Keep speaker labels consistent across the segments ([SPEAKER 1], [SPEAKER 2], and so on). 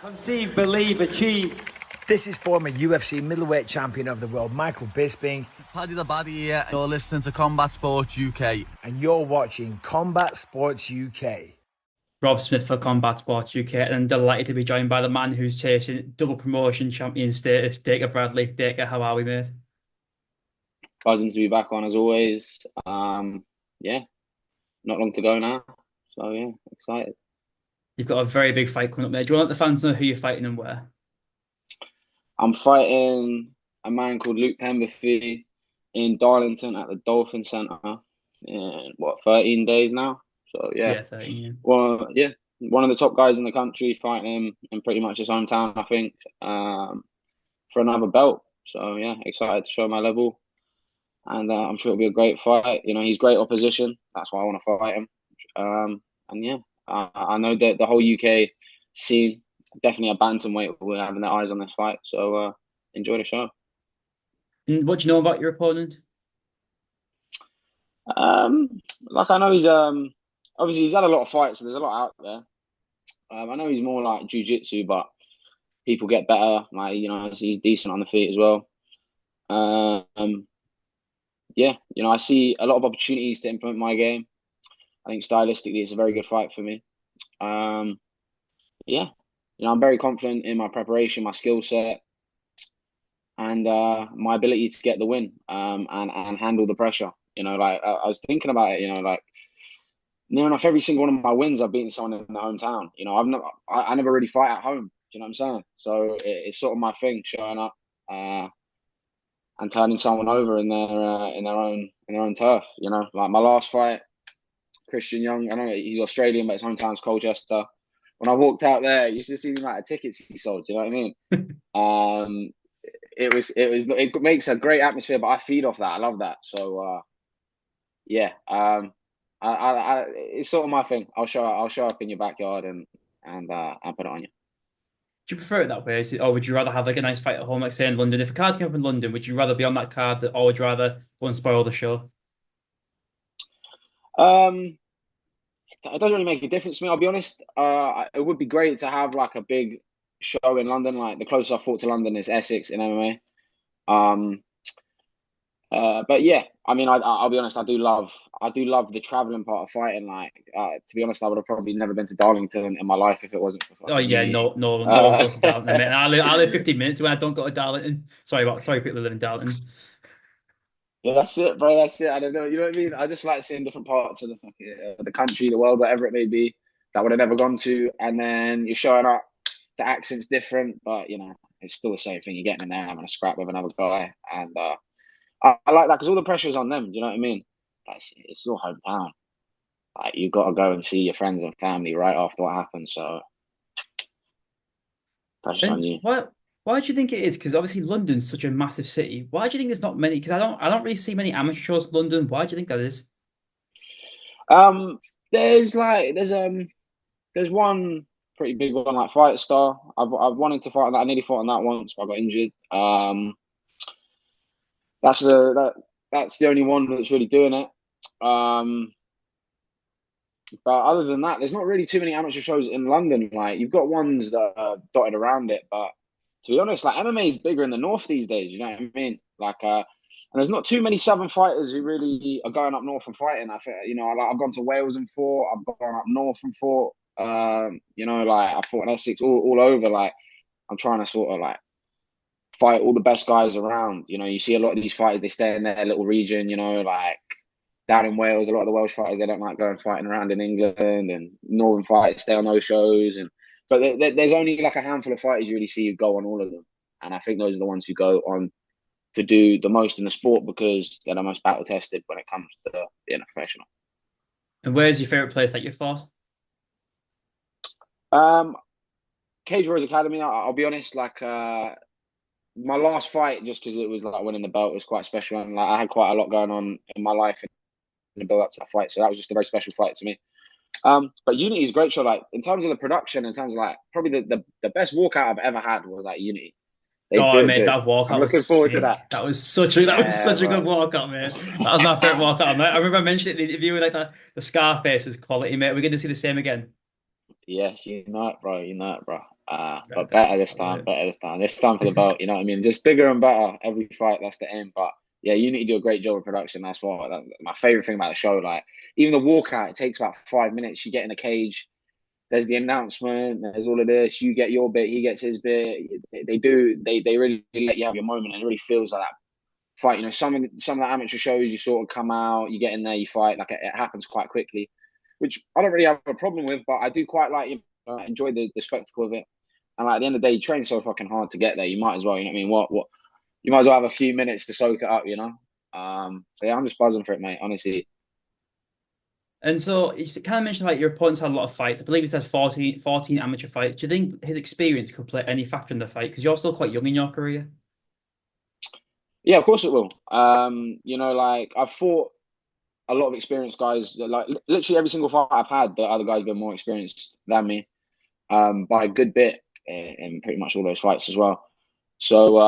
[SPEAKER 1] Conceive, believe, achieve.
[SPEAKER 2] This is former UFC middleweight champion of the world, Michael Bisping.
[SPEAKER 3] Paddy the Baddy here. You're listening to Combat Sports UK.
[SPEAKER 2] And you're watching Combat Sports UK.
[SPEAKER 4] Rob Smith for Combat Sports UK, and I'm delighted to be joined by the man who's chasing double promotion champion status, Dacre Bradley. Dacre, how are we, mate?
[SPEAKER 5] Buzzing to be back on as always. Yeah, not long to go now. So yeah, excited.
[SPEAKER 4] You've got a very big fight coming up, mate. Do you want to let the fans know who you're fighting and where?
[SPEAKER 5] I'm fighting a man called Luke Pemberley in Darlington at the Dolphin Centre in 13 days now. So yeah,
[SPEAKER 4] 13. Yeah.
[SPEAKER 5] Well, yeah, one of the top guys in the country, fighting him in pretty much his hometown, I think, for another belt. So yeah, excited to show my level, and I'm sure it'll be a great fight. You know, he's great opposition. That's why I want to fight him. And yeah, I know that the whole UK scene, definitely a bantamweight, we're having their eyes on this fight. So enjoy the show.
[SPEAKER 4] And what do you know about your opponent?
[SPEAKER 5] Like I know he's obviously he's had a lot of fights, so there's a lot out there. I know he's more like jiu-jitsu, but people get better. Like, you know, he's decent on the feet as well. Yeah, you know, I see a lot of opportunities to implement my game. I think stylistically, it's a very good fight for me. Yeah, you know, I'm very confident in my preparation, my skill set, and my ability to get the win, and handle the pressure. You know, like I was thinking about it. You know, like near enough every single one of my wins, I've beaten someone in the hometown. You know, I never really fight at home. Do you know what I'm saying? So it's sort of my thing, showing up and turning someone over in their own turf. You know, like my last fight, Christian Young. I know he's Australian, but his hometown's Colchester. When I walked out there, you should see the amount of tickets he sold. You know what I mean? It makes a great atmosphere, but I feed off that. I love that. So yeah, it's sort of my thing. I'll show up in your backyard and I'll put it on you.
[SPEAKER 4] Do you prefer it that way, or would you rather have like a nice fight at home, like say in London? If a card came up in London, would you rather be on that card, or would you rather go and spoil the show?
[SPEAKER 5] It doesn't really make a difference to me. I'll be honest. It would be great to have like a big show in London. Like the closest I've fought to London is Essex in MMA. But yeah, I mean, I'll be honest. I do love the traveling part of fighting. Like, to be honest, I would have probably never been to Darlington in my life if it wasn't for.
[SPEAKER 4] Oh yeah, no one goes to Darlington, mate. I live 15 minutes when I don't go to Darlington. Sorry people who live in Darlington.
[SPEAKER 5] Yeah, that's it, bro. That's it. I don't know. You know what I mean? I just like seeing different parts of the country, the world, whatever it may be, that I would have never gone to. And then you're showing up. The accent's different, but you know, it's still the same thing. You're getting in there and having a scrap with another guy, and I like that because all the pressure's on them. Do you know what I mean? It's your hometown. Like you've got to go and see your friends and family right after what happened. So pressure's on you.
[SPEAKER 4] Why do you think it is? Because obviously London's such a massive city. Why do you think there's not many? Because I don't really see many amateur shows in London. Why do you think that is?
[SPEAKER 5] There's one pretty big one like Fight Star. I've wanted to fight on that. I nearly fought on that once, but I got injured. That's the only one that's really doing it. But other than that, there's not really too many amateur shows in London. Like you've got ones that are dotted around it, but to be honest, like MMA is bigger in the north these days. You know what I mean? Like, and there's not too many southern fighters who really are going up north and fighting. I think, you know, I've gone to Wales and fought. I've gone up north and fought. You know, like I fought in Essex, all over. Like I'm trying to sort of like fight all the best guys around. You know, you see a lot of these fighters, they stay in their little region. You know, like down in Wales, a lot of the Welsh fighters, they don't like going fighting around in England, and northern fighters stay on those shows. But there's only like a handful of fighters you really see who go on all of them. And I think those are the ones who go on to do the most in the sport because they're the most battle tested when it comes to being a professional.
[SPEAKER 4] And where's your favourite place that you fought?
[SPEAKER 5] Cage Warriors Academy, I'll be honest, like my last fight, just because it was like winning the belt, was quite special. And like I had quite a lot going on in my life in the build up to that fight. So that was just a very special fight to me. But Unity is a great show. Like in terms of the production, in terms of like probably the best walkout I've ever had was like Unity.
[SPEAKER 4] I made that walkout.
[SPEAKER 5] I'm looking forward to that.
[SPEAKER 4] That was such a good walkout, man. That was my favorite walkout. I remember I mentioned it in the interview with like the Scarface's quality, mate. We're going to see the same again.
[SPEAKER 5] Yes, you know it, bro. You know it, bro.
[SPEAKER 4] Yeah,
[SPEAKER 5] But better this
[SPEAKER 4] I love
[SPEAKER 5] time.
[SPEAKER 4] it.
[SPEAKER 5] Better this time. This time for the belt. You know what I mean? Just bigger and better every fight. That's the aim. But yeah, you need to do a great job of production. That's my favorite thing about the show. Like even the walkout, it takes about 5 minutes. You get in the cage. There's the announcement. There's all of this. You get your bit. He gets his bit. They do. They really let you have your moment. And it really feels like that fight. You know, some of the amateur shows, you sort of come out, you get in there, you fight. Like it happens quite quickly, which I don't really have a problem with. But I do quite like, enjoy the spectacle of it. And like, at the end of the day, you train so fucking hard to get there. You might as well, you know what I mean? What you might as well have a few minutes to soak it up, you know? So yeah, I'm just buzzing for it, mate. Honestly.
[SPEAKER 4] And so you kind of mentioned like your opponent's had a lot of fights. I believe he says 14 amateur fights. Do you think his experience could play any factor in the fight? Because you're still quite young in your career.
[SPEAKER 5] Yeah, of course it will. You know, like I've fought a lot of experienced guys. Like literally every single fight I've had, the other guys been more experienced than me, by a good bit in pretty much all those fights as well. So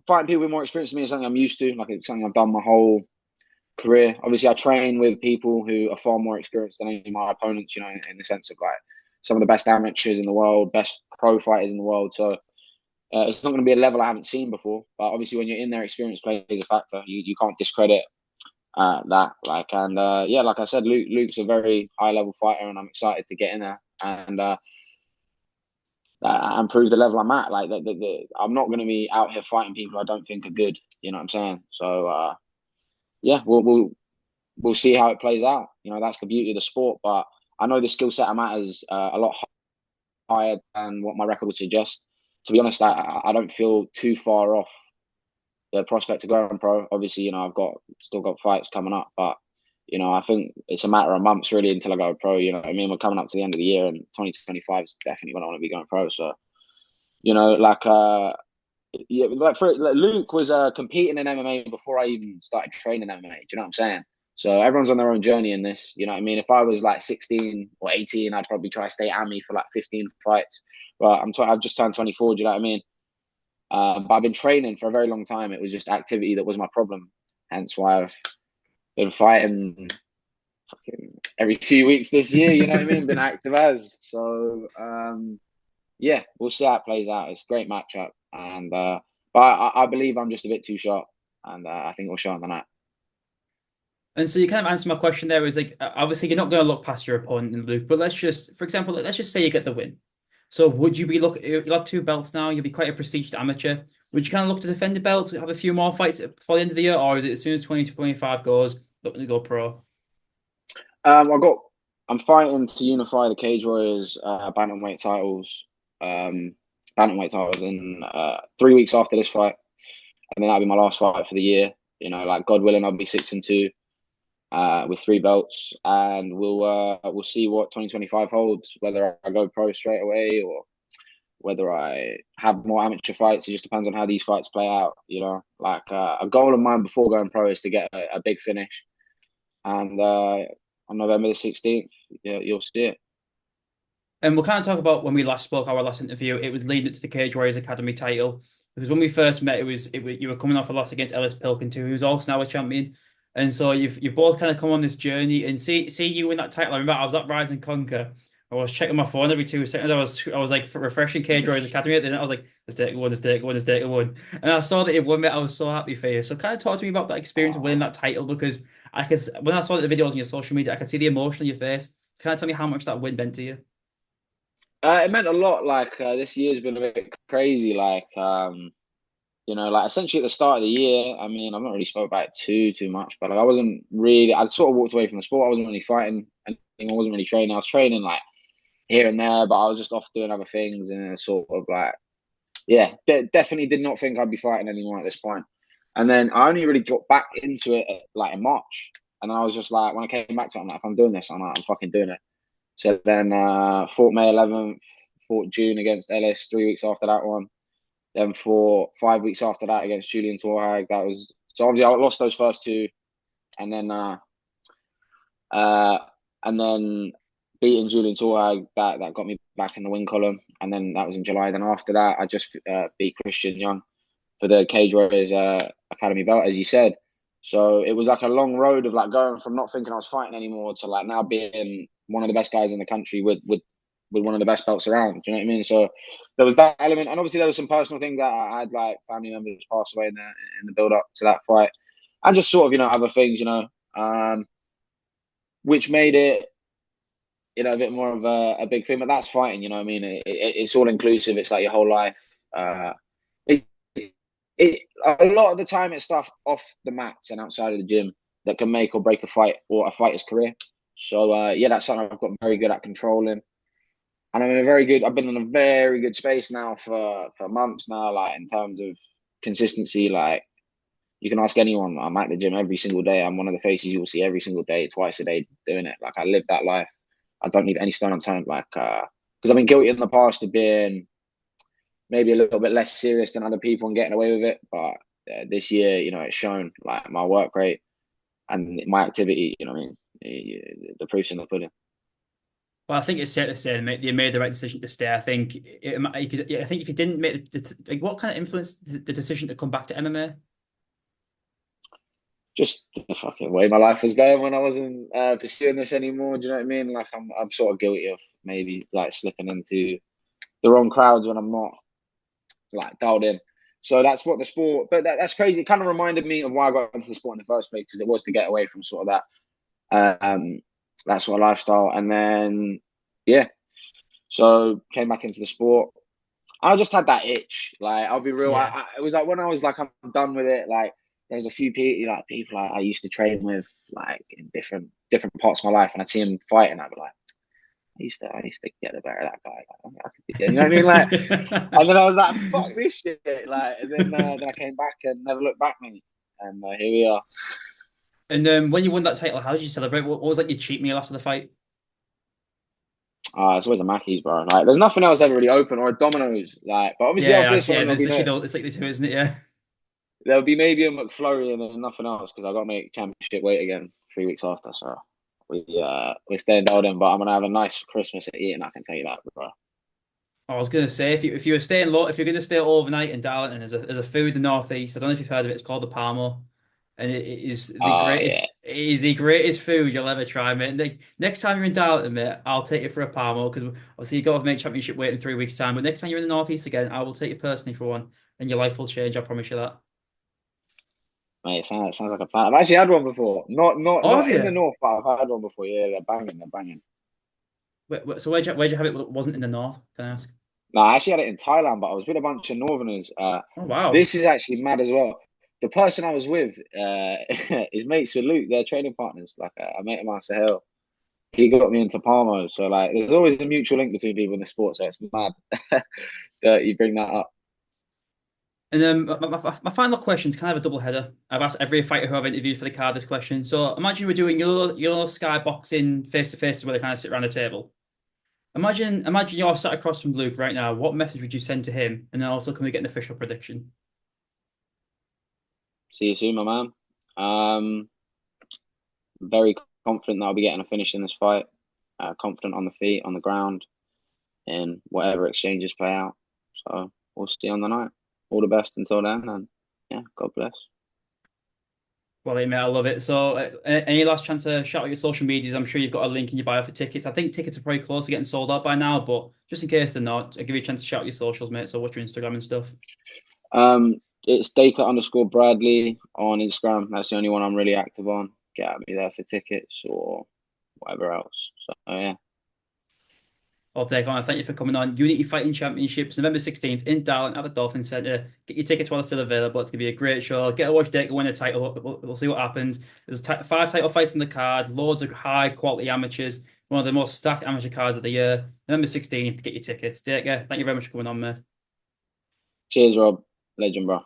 [SPEAKER 5] fighting people with more experience than me is something I'm used to. Like it's something I've done my whole career. Obviously, I train with people who are far more experienced than any of my opponents. You know, in the sense of like some of the best amateurs in the world, best pro fighters in the world. So it's not going to be a level I haven't seen before. But obviously, when you're in there, experience plays a factor. You can't discredit that. Like and yeah, like I said, Luke's a very high level fighter, and I'm excited to get in there and prove the level I'm at. Like I'm not going to be out here fighting people I don't think are good. You know what I'm saying? So yeah, we'll see how it plays out. You know, that's the beauty of the sport. But I know the skill set I'm at is a lot higher than what my record would suggest. To be honest, I don't feel too far off the prospect to go on pro. Obviously, you know, still got fights coming up, but you know, I think it's a matter of months really until I go pro. You know what I mean? We're coming up to the end of the year, and 2025 is definitely when I want to be going pro. So, you know, like yeah, like Luke was competing in MMA before I even started training MMA. Do you know what I'm saying? So everyone's on their own journey in this. You know what I mean? If I was like 16 or 18, I'd probably try to stay at me for like 15 fights. But I've just turned 24. Do you know what I mean? But I've been training for a very long time. It was just activity that was my problem. Hence why I've been fighting fucking every few weeks this year. You know what I mean? Been active as. So yeah, we'll see how it plays out. It's a great matchup, and but I believe I'm just a bit too sharp, and I think we'll show on the night.
[SPEAKER 4] And so you kind of answered my question there is like obviously you're not going to look past your opponent in Luke, but let's just, for example, let's just say you get the win. So would you be you'll have two belts now, you'll be quite a prestigious amateur. Would you kind of look to defend the belt, have a few more fights before the end of the year, or is it as soon as 2025 goes, looking to go pro?
[SPEAKER 5] I'm fighting to unify the Cage Warriors bantamweight titles, um, bantamweight titles in 3 weeks after this fight, and then that'll be my last fight for the year. You know, like God willing, I'll be 6-2. With 3 belts, and we'll see what 2025 holds. Whether I go pro straight away or whether I have more amateur fights, it just depends on how these fights play out. You know, like a goal of mine before going pro is to get a big finish, and on November the 16th, yeah, you'll see it.
[SPEAKER 4] And we'll kind of talk about when we last spoke, our last interview. It was leading up to the Cage Warriors Academy title because when we first met, you were coming off a loss against Ellis Pilkington, who's also now a champion. And so you've both kind of come on this journey and see you win that title. I remember I was at Rise and Conquer. I was checking my phone every 2 seconds. I was like refreshing Cage Warriors Academy. And then I was like, "There's Dacre one, there's Dacre one, there's Dacre one." And I saw that it won, mate. I was so happy for you. So kind of talk to me about that experience of winning that title because when I saw the videos on your social media, I could see the emotion on your face. Kind of tell me how much that win meant to you.
[SPEAKER 5] It meant a lot. Like this year's been a bit crazy. Like you know, like essentially at the start of the year, I mean, I've not really spoke about it too much, but like I wasn't really. I sort of walked away from the sport. I wasn't really fighting, and I wasn't really training. I was training like here and there, but I was just off doing other things, and sort of like, yeah, definitely did not think I'd be fighting anymore at this point. And then I only really got back into it like in March, and I was just like, when I came back to it, I'm like, if I'm doing this, I'm like, I'm fucking doing it. So then fought May 11th, fought June against Ellis. 3 weeks after that one. Then for 5 weeks after that against Julian Torhag. That was so obviously I lost those first two, and then uh, and then beating Julian Torhag that got me back in the win column. And then that was in July. Then after that, I just beat Christian Young for the Cage Warriors Academy belt, as you said. So it was like a long road of like going from not thinking I was fighting anymore to like now being one of the best guys in the country with with one of the best belts around. Do you know what I mean? So there was that element, and obviously there was some personal things that I had, like family members pass away in the build up to that fight, and just sort of other things, which made it a bit more of a big thing. But that's fighting, you know what I mean? It's all inclusive. It's like your whole life. It, a lot of the time it's stuff off the mats and outside of the gym that can make or break a fight or a fighter's career. So yeah, that's something I've got very good at controlling. And I've been in a very good space now for months now, like in terms of consistency. Like you can ask anyone, I'm at the gym every single day. I'm one of the faces you will see every single day, twice a day doing it. Like I live that life. I don't leave any stone unturned. Like, because I've been guilty in the past of being maybe a little bit less serious than other people and getting away with it. But this year, it's shown like my work rate and my activity, you know what I mean? The proof's in the pudding.
[SPEAKER 4] Well, I think it's safe to say they made the right decision to stay. I think I think if you didn't make like, what kind of influence the decision to come back to MMA?
[SPEAKER 5] Just the fucking way my life was going when I wasn't pursuing this anymore. Do you know what I mean? Like I'm sort of guilty of maybe like slipping into the wrong crowds when I'm not like dialed in. So that's what the sport. But that's crazy. It kind of reminded me of why I got into the sport in the first place, because it was to get away from sort of that sort of lifestyle. And then yeah, so came back into the sport. I just had that itch. Like I'll be real.
[SPEAKER 4] Yeah.
[SPEAKER 5] It was like when I was like I'm done with it. Like there's a few people I used to train with like in different parts of my life, and I'd see them fight, and I'd be like, I used to get the better of that guy. Like, I could, you know what I mean? Like, and then I was like, fuck this shit. Like, and then I came back and never looked back, mate. And here we are.
[SPEAKER 4] And when you won that title, how did you celebrate? What was like your cheat meal after the fight?
[SPEAKER 5] It's always a Mackey's, bro. Like, there's nothing else ever really open, or a Domino's. Like, but obviously after this one,
[SPEAKER 4] There's literally it's like the two, isn't it? Yeah.
[SPEAKER 5] there'll be maybe a McFlurry and then nothing else, because I got to make championship weight again 3 weeks after. So we're staying dialed in, but I'm gonna have a nice Christmas at eating. I can tell you that, bro.
[SPEAKER 4] I was gonna say if you were staying low, if you're gonna stay overnight in Darlington, there's a food in the northeast. I don't know if you've heard of it. It's called the Palmo, and it is the
[SPEAKER 5] Oh
[SPEAKER 4] greatest.
[SPEAKER 5] yeah,
[SPEAKER 4] It is the greatest food you'll ever try, mate. And next time you're in Darlington, mate, I'll take you for a Palmo, because obviously you got to make championship weight in 3 weeks' time. But next time you're in the northeast again, I will take you personally for one, and your life will change. I promise you that.
[SPEAKER 5] mate. Sounds like a plan. I've actually had one before. Not
[SPEAKER 4] Oh, have
[SPEAKER 5] not in the
[SPEAKER 4] you?
[SPEAKER 5] north, but I've had one before. Yeah, they're banging. They're banging.
[SPEAKER 4] So where'd you have it? That wasn't in the north? Can I ask?
[SPEAKER 5] No, I actually had it in Thailand, but I was with a bunch of Northerners.
[SPEAKER 4] Oh wow.
[SPEAKER 5] This is actually mad as well. The person I was with is mates with Luke. They're training partners. Like I met him at Sahel. He got me into Palmo. So like, there's always a mutual link between people in the sport. So it's mad that you bring that up.
[SPEAKER 4] And then my final question is kind of a double header. I've asked every fighter who I've interviewed for the card this question. So imagine we're doing your sky boxing face to face where they kind of sit around the table. Imagine you're sat across from Luke right now. What message would you send to him? And then also, can we get an official prediction?
[SPEAKER 5] See you soon, my man. Very confident that I'll be getting a finish in this fight. Confident on the feet, on the ground, in whatever exchanges play out. So we'll see on the night. All the best until then, and yeah, God bless.
[SPEAKER 4] Well, mate, I love it. So, any last chance to shout out your social medias? I'm sure you've got a link in your bio for tickets. I think tickets are probably close to getting sold out by now, but just in case they're not, I'll give you a chance to shout out your socials, mate. So, what's your Instagram and stuff?
[SPEAKER 5] It's Dacre_Bradley on Instagram. That's the only one I'm really active on. Get at me there for tickets or whatever else. So yeah.
[SPEAKER 4] Well, Declan, thank you for coming on. Unity Fighting Championships, November 16th in Darlington at the Dolphin Centre. Get your tickets while they're still available. It's going to be a great show. Get to watch Dacre win a title. We'll see what happens. There's 5 title fights in the card, loads of high quality amateurs. One of the most stacked amateur cards of the year. November 16th, get your tickets. Dacre, thank you very much for coming on, mate.
[SPEAKER 5] Cheers, Rob. Legend, bro.